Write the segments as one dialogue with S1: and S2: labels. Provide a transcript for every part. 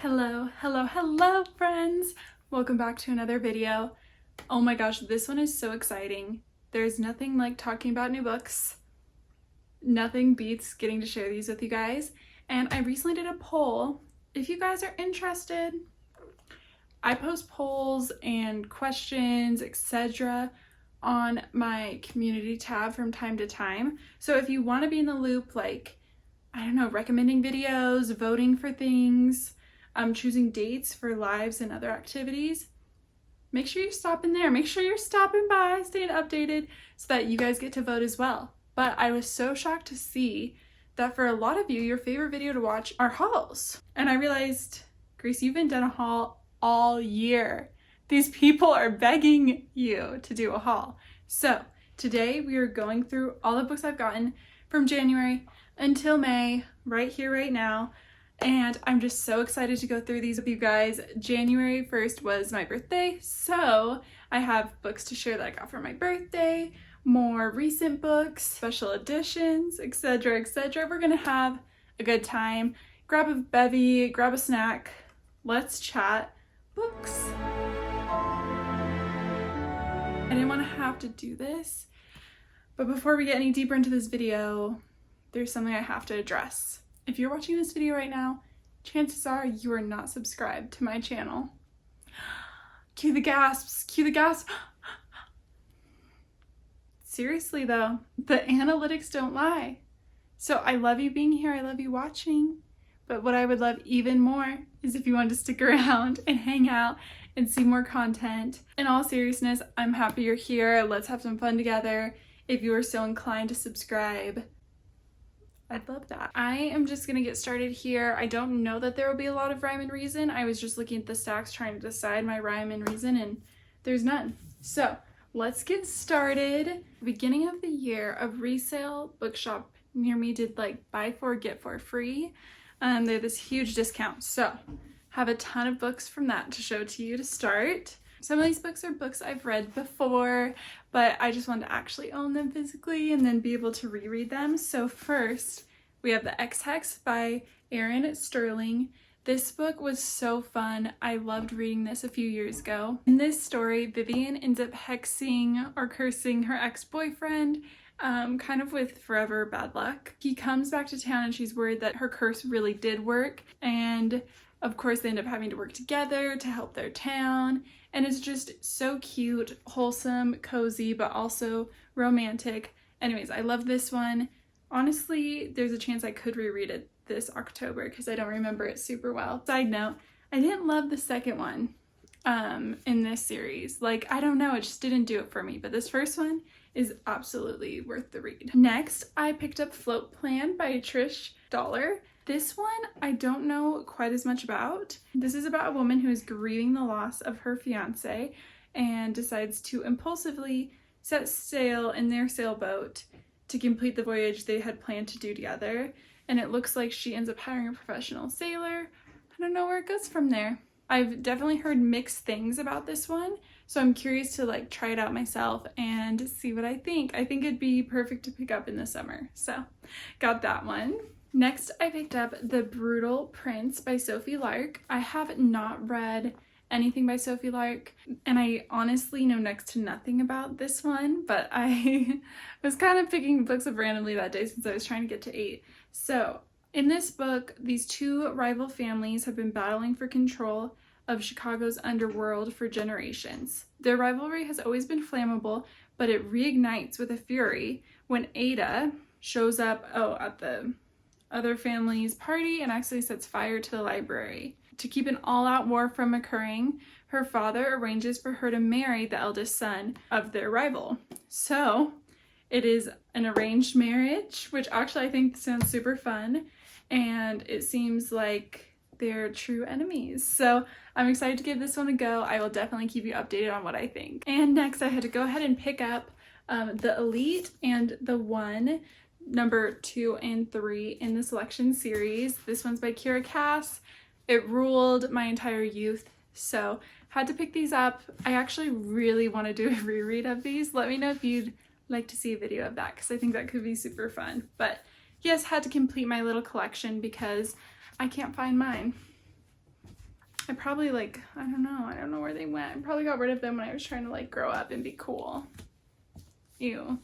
S1: Hello friends! Welcome back to another video. Oh my gosh, this one is so exciting. There's nothing like talking about new books. Nothing beats getting to share these with you guys. And I recently did a poll. If you guys are interested, I post polls and questions, etc. on my community tab from time to time. So if you want to be in the loop, like, I don't know, recommending videos, voting for things, choosing dates for lives and other activities, make sure you stop in there. Make sure you're stopping by, staying updated so that you guys get to vote as well. But I was so shocked to see that for a lot of you, your favorite video to watch are hauls. And I realized, Grace, you've been done a haul all year. These people are begging you to do a haul. So today we are going through all the books I've gotten from January until May, right here, right now. And I'm just so excited to go through these with you guys. January 1st was my birthday, so I have books to share that I got for my birthday, more recent books, special editions, etc., etc. We're gonna have a good time. Grab a bevy, grab a snack, let's chat books. I didn't want to have to do this, but before we get any deeper into this video, there's something I have to address. If you're watching this video right now, chances are you are not subscribed to my channel. Cue the gasps, cue the gasps. Seriously though, the analytics don't lie. So I love you being here, I love you watching, but what I would love even more is if you wanted to stick around and hang out and see more content. In all seriousness, I'm happy you're here. Let's have some fun together. If you are so inclined to subscribe, I'd love that. I am just gonna get started here. I don't know that there will be a lot of rhyme and reason. I was just looking at the stacks trying to decide my rhyme and reason, and there's none. So let's get started. Beginning of the year, a resale bookshop near me did like buy four, get four free. They have this huge discount. So have a ton of books from that to show to you to start. Some of these books are books I've read before, but I just wanted to actually own them physically and then be able to reread them. So first, we have the xxoo by Erin Sterling. This book was so fun. I loved reading this a few years ago. In this story, Vivian ends up hexing or cursing her ex-boyfriend, kind of with forever bad luck. He comes back to town and she's worried that her curse really did work, and of course they end up having to work together to help their town. And it's just so cute, wholesome, cozy, but also romantic. Anyways, I love this one. Honestly, there's a chance I could reread it this October because I don't remember it super well. Side note, I didn't love the second one in this series. Like, I don't know, it just didn't do it for me. But this first one is absolutely worth the read. Next, I picked up Float Plan by Trish Dollar. This one I don't know quite as much about. This is about a woman who is grieving the loss of her fiance and decides to impulsively set sail in their sailboat to complete the voyage they had planned to do together. And it looks like she ends up hiring a professional sailor. I don't know where it goes from there. I've definitely heard mixed things about this one, so I'm curious to like try it out myself and see what I think. I think it'd be perfect to pick up in the summer, so got that one. Next, I picked up The Brutal Prince by Sophie Lark. I have not read anything by Sophie Lark, and I honestly know next to nothing about this one, but I was kind of picking books up randomly that day since I was trying to get to 8. So, in this book, these two rival families have been battling for control of Chicago's underworld for generations. Their rivalry has always been flammable, but it reignites with a fury when Ada shows up at the other family's party and actually sets fire to the library. To keep an all-out war from occurring, her father arranges for her to marry the eldest son of their rival. So it is an arranged marriage, which actually I think sounds super fun, and it seems like they're true enemies. So I'm excited to give this one a go. I will definitely keep you updated on what I think. And next I had to go ahead and pick up The Elite and The One, number 2 and 3 in the selection series. This one's by Kira Cass. It ruled my entire youth, so had to pick these up. I actually really want to do a reread of these. Let me know if you'd like to see a video of that because I think that could be super fun. But yes, had to complete my little collection because I can't find mine. I probably like, I don't know where they went. I probably got rid of them when I was trying to like grow up and be cool. Ew.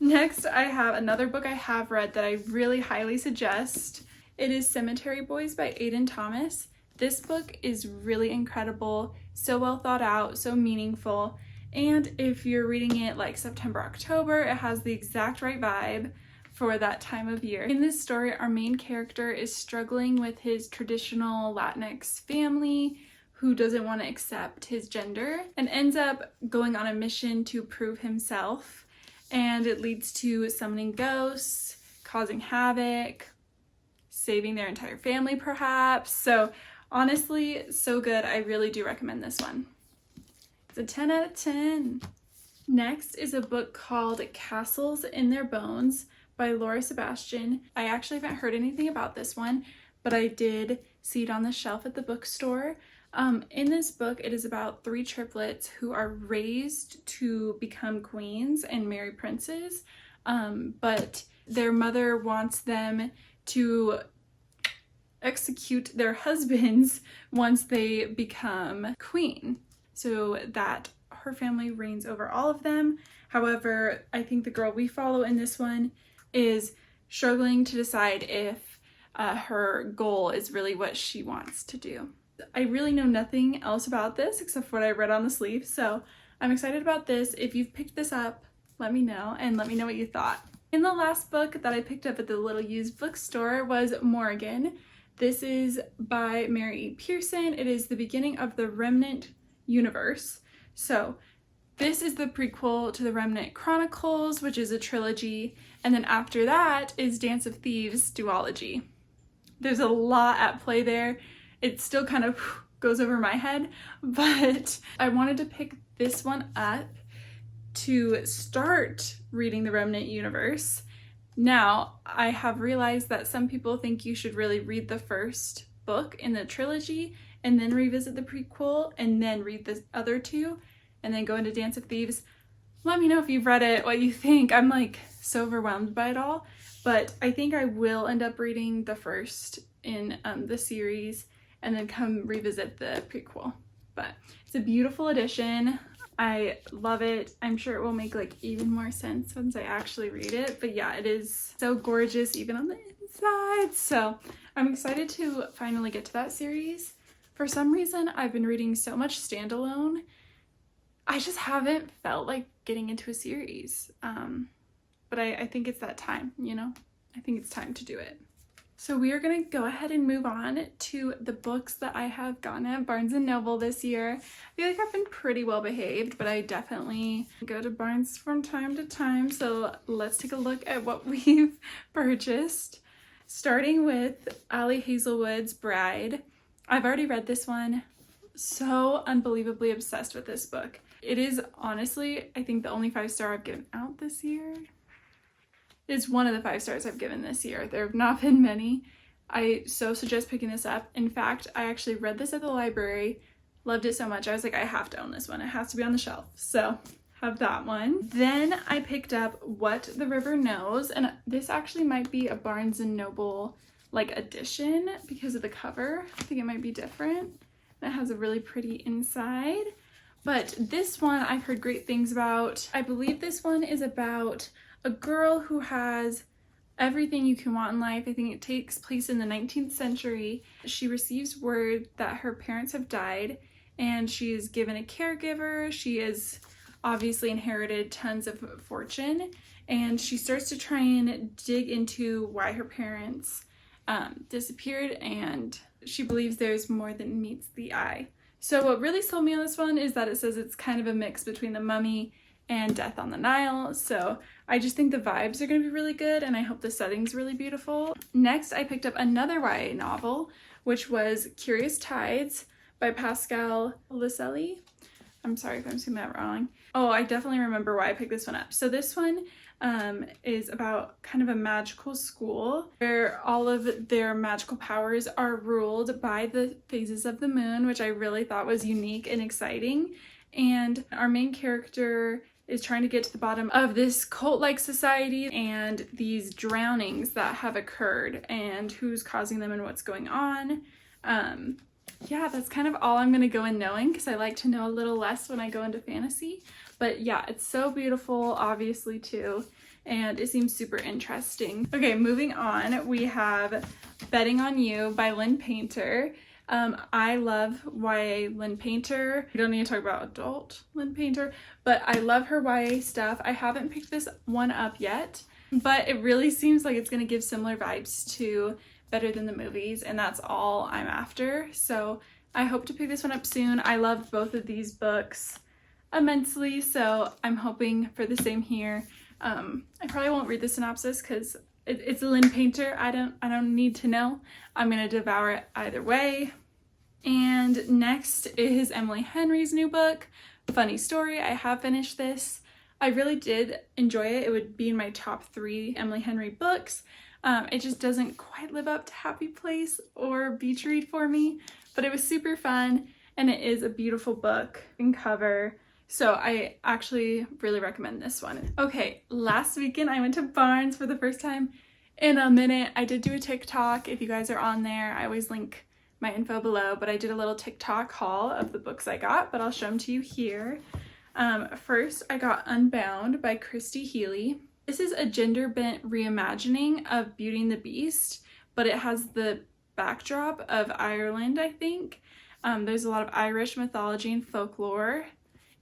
S1: Next, I have another book I have read that I really highly suggest. It is Cemetery Boys by Aiden Thomas. This book is really incredible, so well thought out, so meaningful, and if you're reading it like September, October, it has the exact right vibe for that time of year. In this story, our main character is struggling with his traditional Latinx family who doesn't want to accept his gender and ends up going on a mission to prove himself. And it leads to summoning ghosts, causing havoc, saving their entire family perhaps. So honestly, so good. I really do recommend this one. It's a 10 out of 10. Next is a book called Castles in Their Bones by Laura Sebastian. I actually haven't heard anything about this one, but I did see it on the shelf at the bookstore. In this book, it is about 3 triplets who are raised to become queens and marry princes, but their mother wants them to execute their husbands once they become queen, so that her family reigns over all of them. However, I think the girl we follow in this one is struggling to decide if her goal is really what she wants to do. I really know nothing else about this except for what I read on the sleeve, so I'm excited about this. If you've picked this up, let me know, and let me know what you thought. And the last book that I picked up at the little used bookstore was Morgan. This is by Mary E. Pearson. It is the beginning of the Remnant universe. So this is the prequel to the Remnant Chronicles, which is a trilogy, and then after that is Dance of Thieves duology. There's a lot at play there. It still kind of goes over my head, but I wanted to pick this one up to start reading the Remnant universe. Now, I have realized that some people think you should really read the first book in the trilogy and then revisit the prequel and then read the other 2 and then go into Dance of Thieves. Let me know if you've read it, what you think. I'm like so overwhelmed by it all, but I think I will end up reading the first in the series and then come revisit the prequel. But it's a beautiful edition. I love it. I'm sure it will make like even more sense once I actually read it. But yeah, it is so gorgeous even on the inside. So I'm excited to finally get to that series. For some reason, I've been reading so much standalone. I just haven't felt like getting into a series. But I think it's that time, you know? I think it's time to do it. So we are going to go ahead and move on to the books that I have gotten at Barnes & Noble this year. I feel like I've been pretty well behaved, but I definitely go to Barnes from time to time. So let's take a look at what we've purchased. Starting with Ali Hazelwood's Bride. I've already read this one. So unbelievably obsessed with this book. It is honestly, I think, the only 5-star I've given out this year. It's one of the 5 stars I've given this year. There have not been many. I so suggest picking this up. In fact, I actually read this at the library, loved it so much. I was like, I have to own this one. It has to be on the shelf. So have that one. Then I picked up What the River Knows, and this actually might be a Barnes & Noble like edition because of the cover. I think it might be different. It has a really pretty inside. But this one I've heard great things about. I believe this one is about a girl who has everything you can want in life. I think it takes place in the 19th century. She receives word that her parents have died and she is given a caregiver. She has obviously inherited tons of fortune, and she starts to try and dig into why her parents disappeared, and she believes there's more than meets the eye. So what really sold me on this one is that it says it's kind of a mix between The Mummy and Death on the Nile. So I just think the vibes are going to be really good, and I hope the setting's really beautiful. Next, I picked up another YA novel, which was Curious Tides by Pascal Liceli. I'm sorry if I'm saying that wrong. Oh, I definitely remember why I picked this one up. So this one is about kind of a magical school where all of their magical powers are ruled by the phases of the moon, which I really thought was unique and exciting. And our main character is trying to get to the bottom of this cult-like society and these drownings that have occurred and who's causing them and what's going on. yeah, that's kind of all I'm going to go in knowing, because I like to know a little less when I go into fantasy. But yeah, it's so beautiful, obviously, too. And it seems super interesting. Okay, moving on, we have Betting on You by Lynn Painter. I love YA Lynn Painter. We don't need to talk about adult Lynn Painter, but I love her YA stuff. I haven't picked this one up yet, but it really seems like it's going to give similar vibes to Better Than the Movies, and that's all I'm after. So I hope to pick this one up soon. I loved both of these books immensely, so I'm hoping for the same here. I probably won't read the synopsis because it's a Lynn Painter. I don't need to know. I'm gonna devour it either way. And next is Emily Henry's new book, Funny Story. I have finished this. I really did enjoy it. It would be in my top 3 Emily Henry books. It just doesn't quite live up to Happy Place or Beach Read for me, but it was super fun, and it is a beautiful book and cover. So I actually really recommend this one. Okay, last weekend I went to Barnes for the first time in a minute. I did do a TikTok. If you guys are on there, I always link my info below, but I did a little TikTok haul of the books I got, but I'll show them to you here. First, I got Unbound by Christy Healy. This is a gender-bent reimagining of Beauty and the Beast, but it has the backdrop of Ireland, I think. There's a lot of Irish mythology and folklore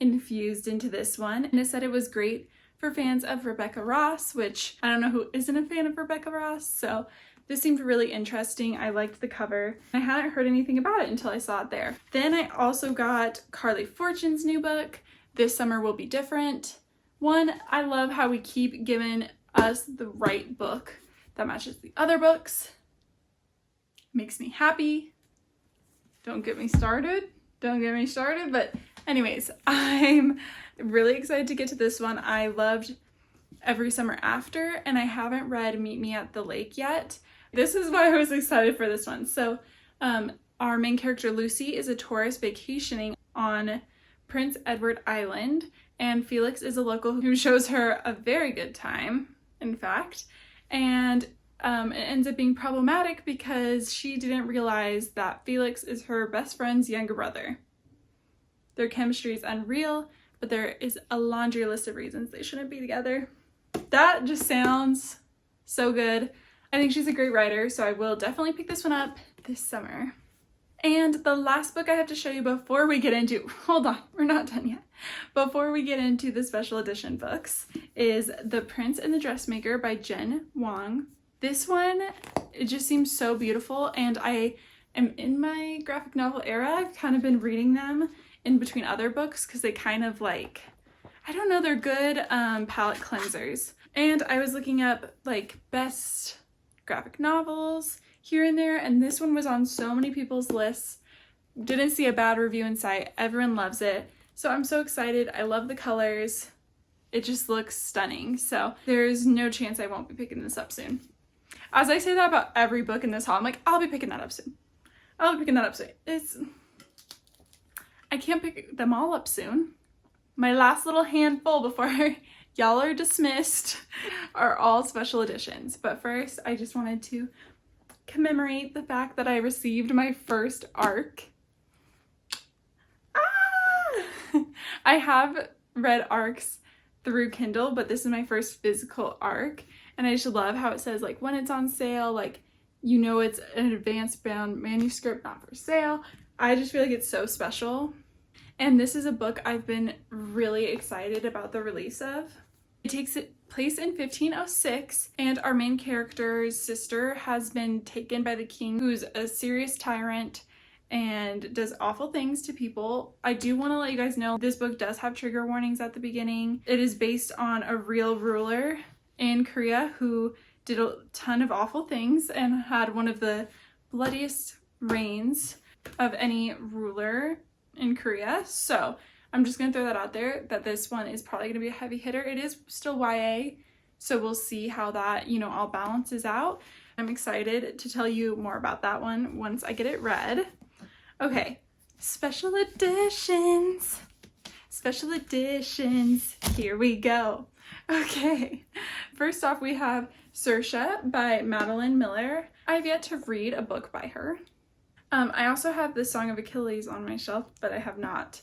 S1: infused into this one, and it said it was great for fans of Rebecca Ross, which I don't know who isn't a fan of Rebecca Ross, so this seemed really interesting. I liked the cover. I hadn't heard anything about it until I saw it there. Then I also got Carly Fortune's new book, This Summer Will Be Different. One, I love how we keep giving us the right book that matches the other books. Makes me happy. Don't get me started, but anyways, I'm really excited to get to this one. I loved Every Summer After, and I haven't read Meet Me at the Lake yet. This is why I was excited for this one. So our main character Lucy is a tourist vacationing on Prince Edward Island, and Felix is a local who shows her a very good time, in fact, and it ends up being problematic because she didn't realize that Felix is her best friend's younger brother. Their chemistry is unreal, but there is a laundry list of reasons they shouldn't be together. That just sounds so good. I think she's a great writer, so I will definitely pick this one up this summer. And the last book I have to show you before we get into, hold on, we're not done yet. Before we get into the special edition books is The Prince and the Dressmaker by Jen Wong. This one, it just seems so beautiful, and I am in my graphic novel era. I've kind of been reading them in between other books because they kind of like, I don't know, they're good palette cleansers. And I was looking up like best graphic novels here and there, and this one was on so many people's lists. Didn't see a bad review in sight. Everyone loves it. So I'm so excited. I love the colors. It just looks stunning. So there's no chance I won't be picking this up soon. As I say that about every book in this haul, I'm like, I'll be picking that up soon. I'll be picking that up soon. I can't pick them all up soon. My last little handful before y'all are dismissed are all special editions. But first, I just wanted to commemorate the fact that I received my first ARC. I have read ARCs through Kindle, but this is my first physical ARC, and I just love how it says like when it's on sale, like you know it's an advanced bound manuscript, not for sale. I just feel like it's so special. And this is a book I've been really excited about the release of. It takes place in 1506, and our main character's sister has been taken by the king, who's a serious tyrant and does awful things to people. I do want to let you guys know this book does have trigger warnings at the beginning. It is based on a real ruler in Korea who did a ton of awful things and had one of the bloodiest reigns of any ruler in Korea. So I'm just gonna throw that out there, that this one is probably gonna be a heavy hitter. It is still YA, so we'll see how that, you know, all balances out. I'm excited to tell you more about that one once I get it read. Okay, special editions. Special editions, here we go. Okay, first off we have Saoirse by Madeline Miller. I've yet to read a book by her. I also have the Song of Achilles on my shelf, but I have not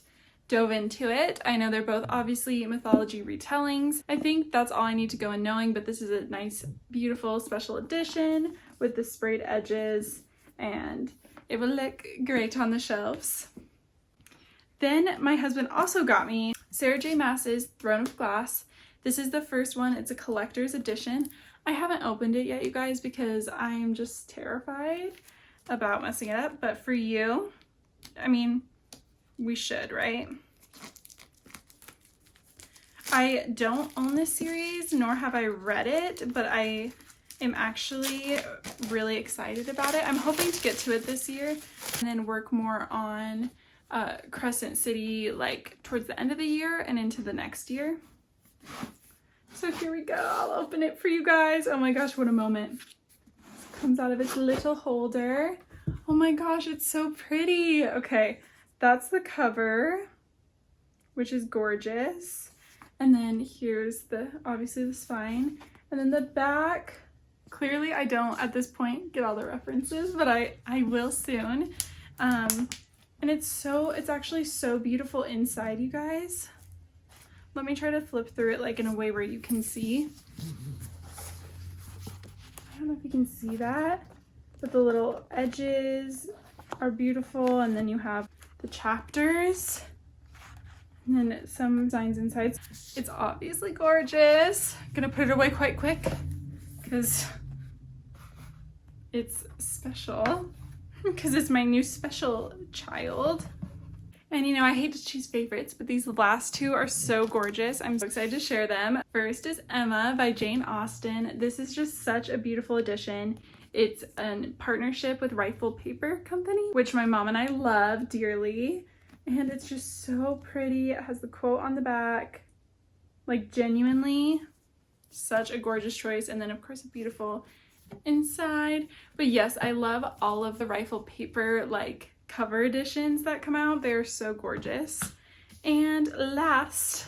S1: dove into it. I know they're both obviously mythology retellings. I think that's all I need to go in knowing, but this is a nice, beautiful special edition with the sprayed edges, and it will look great on the shelves. Then my husband also got me Sarah J. Maas's Throne of Glass. This is the first one. It's a collector's edition. I haven't opened it yet, you guys, because I'm just terrified about messing it up. But for you, I mean, we should, right? I don't own this series, nor have I read it, but I am actually really excited about it. I'm hoping to get to it this year and then work more on Crescent City like towards the end of the year and into the next year. So here we go. I'll open it for you guys. Oh my gosh, what a moment. It comes out of its little holder. Oh my gosh, it's so pretty. Okay, that's the cover, which is gorgeous. And then here's obviously the spine. And then the back, clearly I don't at this point get all the references, but I will soon. And it's actually so beautiful inside, you guys. Let me try to flip through it like in a way where you can see. I don't know if you can see that, but the little edges are beautiful. And then you have the chapters and then some signs inside. It's obviously gorgeous. I'm gonna put it away quite quick because it's special, because it's my new special child. And you know, I hate to choose favorites, but these last two are so gorgeous. I'm so excited to share them. First is Emma by Jane Austen. This is just such a beautiful edition. It's a partnership with Rifle Paper Company, which my mom and I love dearly. And it's just so pretty. It has the quote on the back. Like, genuinely, such a gorgeous choice. And then, of course, a beautiful inside. But yes, I love all of the Rifle Paper, like, cover editions that come out. They're so gorgeous. And last,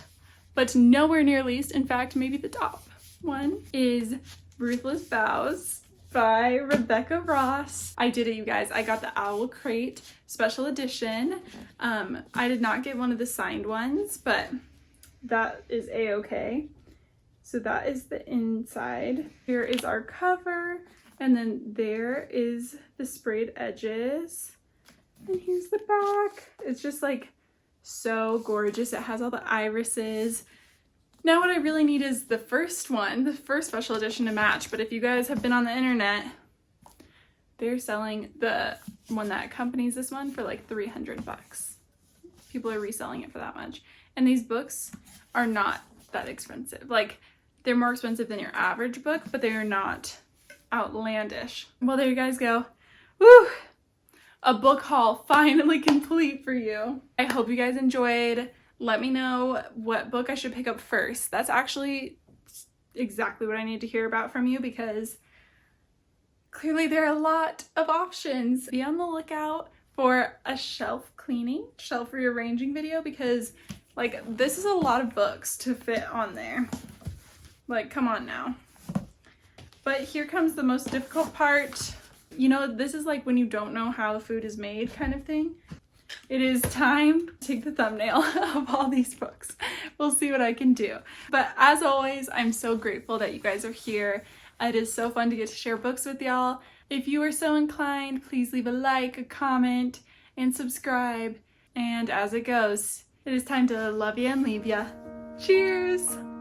S1: but nowhere near least, in fact, maybe the top one, is Ruthless Vows by Rebecca Ross. I did it, you guys. I got the Owl Crate special edition. I did not get one of the signed ones, but that is a-okay. So that is the inside. Here is our cover, and then there is the sprayed edges. And here's the back. It's just like so gorgeous. It has all the irises. Now what I really need is the first one, the first special edition to match. But if you guys have been on the internet, they're selling the one that accompanies this one for like $300. People are reselling it for that much. And these books are not that expensive. Like, they're more expensive than your average book, but they are not outlandish. Well, there you guys go. Woo! A book haul finally complete for you. I hope you guys enjoyed. Let me know what book I should pick up first. That's actually exactly what I need to hear about from you, because clearly there are a lot of options. Be on the lookout for a shelf cleaning, shelf rearranging video, because like, this is a lot of books to fit on there. Like, come on now. But here comes the most difficult part. You know, this is like when you don't know how the food is made kind of thing. It is time to take the thumbnail of all these books. We'll see what I can do. But as always, I'm so grateful that you guys are here. It is so fun to get to share books with y'all. If you are so inclined, please leave a like, a comment, and subscribe. And as it goes, it is time to love ya and leave ya. Cheers!